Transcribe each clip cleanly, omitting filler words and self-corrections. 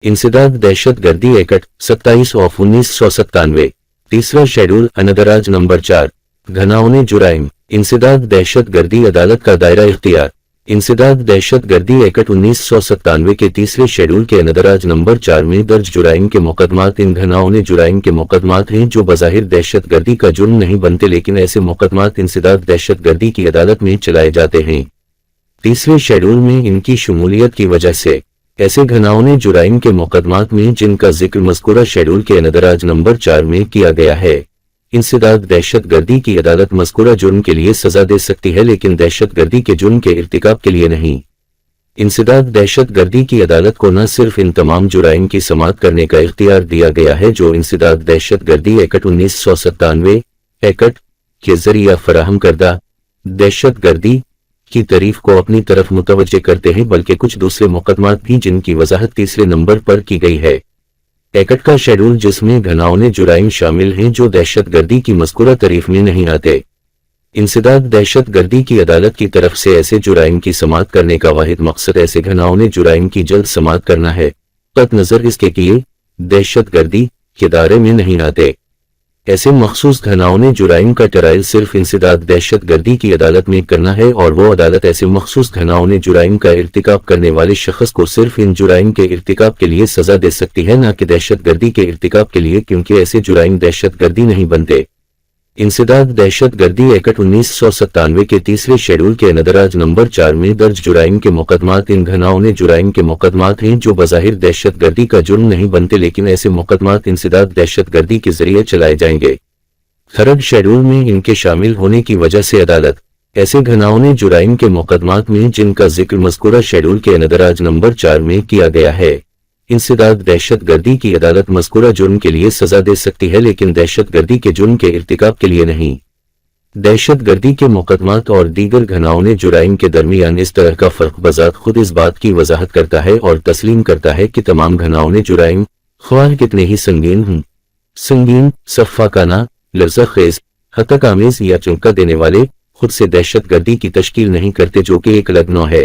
इंसदाद दहशत गर्दी एक्ट 27/1997। तीसरा शेड्यूल अनदराज नंबर 4 घनाउने जुराइम। इंसदाद दहशत गर्दी अदालत का दायरा इख्तियार। इंसदाद दहशत गर्दी एक्ट 1997 के तीसरे शेड्यूल के अनदराज नंबर 4 में दर्ज जुराइम के मुकदमात इन घनाउने जुराइम के मुकदमात हैं जो बज़ाहिर दहशत गर्दी का जुर्म नहीं बनते, लेकिन ऐसे मुकदमात इंसदाद दहशत गर्दी की अदालत में चलाए जाते हैं। तीसरे शेड्यूल में इनकी शमूलियत की वजह से ऐसे घनाउने जुराइम के मुकदमात में जिनका जिक्र मज़कूरा शेड्यूल के अनदराज नंबर 4 में किया गया है, इंसदाद दहशत गर्दी की अदालत मज़कूरा जुर्म के लिए सजा दे सकती है, लेकिन दहशत गर्दी के जुर्म के इर्तिकाब के लिए नहीं। इंसदाद दहशत गर्दी की अदालत को न सिर्फ इन तमाम जुराइम की समाअत करने का इख्तियार दिया गया है जो इंसदाद दहशत गर्दी एक्ट 1997 एक्ट के जरिए फराहम करदा दहशत गर्दी की तारीफ को अपनी तरफ मुतवज्जे करते हैं, बल्कि कुछ दूसरे मुकदमात भी जिनकी वजाहत तीसरे नंबर पर की गई है। एक्ट का शेड्यूल जिसमें घनाउने जुराइम शामिल हैं जो दहशत गर्दी की मज़कूरा तारीफ में नहीं आते। इंसदाद दहशत गर्दी की अदालत की तरफ से ऐसे जुराइम की समाअत करने का वाहिद मकसद ऐसे घनाउने जुराइम की जल्द समाअत करना है, कत नज़र इसके कि ये दहशत गर्दी के दायरे में नहीं आते। ऐसे मखसूस घनाउने जुराइम का ट्रायल सिर्फ इंसदाद दहशत गर्दी की अदालत में करना है, और वो अदालत ऐसे मखसूस घनाउने जुराइम का इर्तिकाब करने वाले शख्स को सिर्फ इन जुराइम के इर्तिकाब के लिए सजा दे सकती है, न कि दहशत गर्दी के इर्तिकाब के लिए, क्योंकि ऐसे जुराइम दहशत गर्दी नहीं बनते। इंसदाद दहशत गर्दी एक्ट 1997 के तीसरे शेड्यूल के अनदराज नंबर 4 में दर्ज जुराइम के मुकदमात इन घनाउने जुराइम के मुकदमात हैं जो बज़ाहिर दहशत गर्दी का जुर्म नहीं बनते, लेकिन ऐसे मुकदमात इंसदाद दहशत गर्दी के जरिए चलाए जाएंगे। थर्ड शेड्यूल में इनके शामिल होने की वजह से अदालत ऐसे घनाउने जुराइम के मुकदमात में जिनका जिक्र मज़कूरा शेड्यूल के अनदराज नंबर 4 में किया गया है, इंसदाद दहशत गर्दी की अदालत मज़कूरा जुर्म के लिए सजा दे सकती है, लेकिन दहशत गर्दी के जुर्म के इर्तिकाब के लिए नहीं। दहशत गर्दी के मुकदमात और दीगर घनाउने जुराइम के दरमियान इस तरह का फ़र्क बज़ात खुद इस बात की वजाहत करता है और तस्लीम करता है कि तमाम घनाउने जुराइम ख्वाह कितने ही संगीन हों, संगीन, सफ़ाकाना, लर्ज़ाखेज़, हतक आमेज़ या चौंका देने वाले, खुद से दहशत गर्दी की तश्कील नहीं करते, जो कि एक अलग नौ है।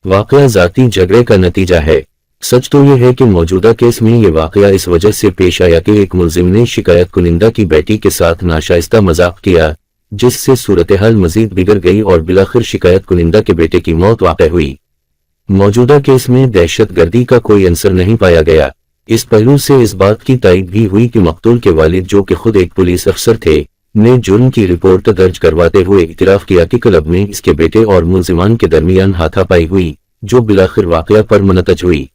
वाक़या ज़ाती झगड़े का नतीजा है। सच तो यह है कि मौजूदा केस में यह वाक़या इस वजह से पेश आया कि एक मुल्जिम ने शिकायत कुनिंदा की बेटी के साथ नाशाइस्ता मजाक किया, जिससे सूरत हाल मजीद बिगड़ गई और बिलाखिर शिकायत कुनिंदा के बेटे की मौत वाक़ हुई। मौजूदा केस में दहशत गर्दी का कोई अंसर नहीं पाया गया। इस पहलू से इस बात की तायद भी हुई कि मकतूल के वालिद, जो कि खुद एक पुलिस अफसर थे, ने जुर्म की रिपोर्ट दर्ज करवाते हुए इतराफ किया कि क्लब में इसके बेटे और मुल्जिमान के दरमियान हाथापाई हुई, जो बिलाखिर वाक़या पर मुनतज हुई।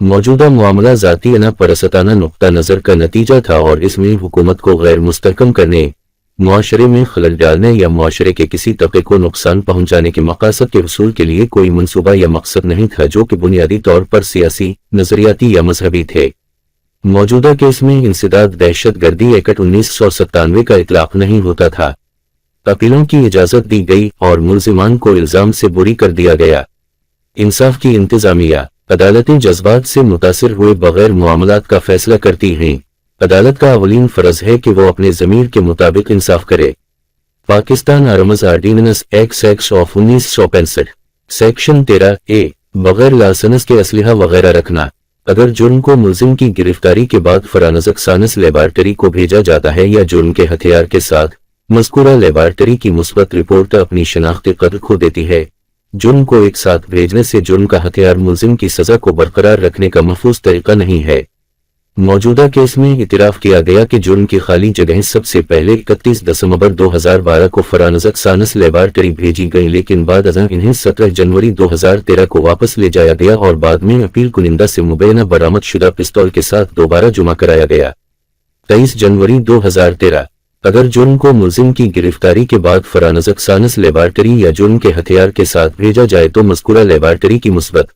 मौजूदा मामला ज़ाती अना परसताना नुक्ता नज़र का नतीजा था और इसमें हुकूमत को गैर मुस्तहकम करने, मुआशरे में खलल डालने या मुआशरे के किसी तबके को नुकसान पहुंचाने के मकासद के हुसूल के लिए कोई मंसूबा या मकसद नहीं था, जो कि बुनियादी तौर पर सियासी, नजरियाती या मजहबी थे। मौजूदा केस में इंसदाद दहशत गर्दी एक्ट 1997 का इतलाक नहीं होता था। अपीलों की इजाजत दी गई और मुल्जिमान को इल्जाम से बुरी कर दिया गया। इंसाफ की इंतजामिया अदालतें जज्बात से मुतासिर हुए बगैर मामलात का फैसला करती हैं। अदालत का अवलीन फर्ज है कि वो अपने ज़मीर के मुताबिक इंसाफ करे। Pakistan arms ordinance act of 1965 section 13A बगैर लाइसेंस के असलहा वगैरह रखना। अगर जुर्म को मुल्जिम की गिरफ्तारी के बाद फॉरेंसिक साइंस लेबॉरेटरी को भेजा जाता है या जुर्म के हथियार के साथ मज़कूरा लेबॉरेटरी की मुस्बत रिपोर्ट अपनी शनाख्ती कदर खो देती है, जुर्म को एक साथ भेजने से जुर्म का हथियार मुल्जिम की सजा को बरकरार रखने का महफूज तरीका नहीं है। मौजूदा केस में इतराफ किया गया कि जुर्म की खाली जगहें सबसे पहले 31 दिसंबर 2012 को फॉरेंसिक साइंस लेबॉरेटरी भेजी गई, लेकिन बाद अज़ां इन्हें 17 जनवरी 2013 को वापस ले जाया गया और बाद में अपील कुनिंदा से मुबैना बरामद शुदा पिस्तौल के साथ दोबारा जुमा कराया गया। 23 जनवरी 2013 अगर जुर्म को मुल्जिम की गिरफ्तारी के बाद फॉरेंसिक साइंस लेबॉरेटरी या जुर्म के हथियार के साथ भेजा जाए तो मज़कूरा लेबॉरेटरी की मुस्बत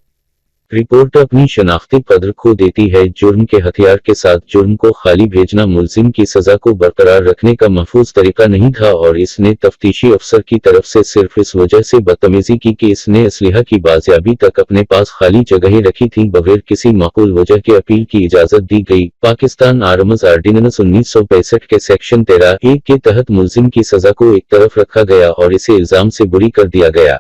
रिपोर्ट अपनी शनाख्ती कदर खो देती है। जुर्म के हथियार के साथ जुर्म को खाली भेजना मुल्जिम की सजा को बरकरार रखने का महफूज तरीका नहीं था और इसने तफ्तीशी अफसर की तरफ से सिर्फ इस वजह से बदतमीजी की कि इसने असलहा की बाजियाबी तक अपने पास खाली जगहें रखी थी बगैर किसी माकूल वजह के अपील की इजाजत दी गई। पाकिस्तान आर्म्स ऑर्डिनेंस 1965 के सेक्शन 13A के तहत मुल्जिम की सजा को एक तरफ रखा गया और इसे इल्जाम से बुरी कर दिया गया।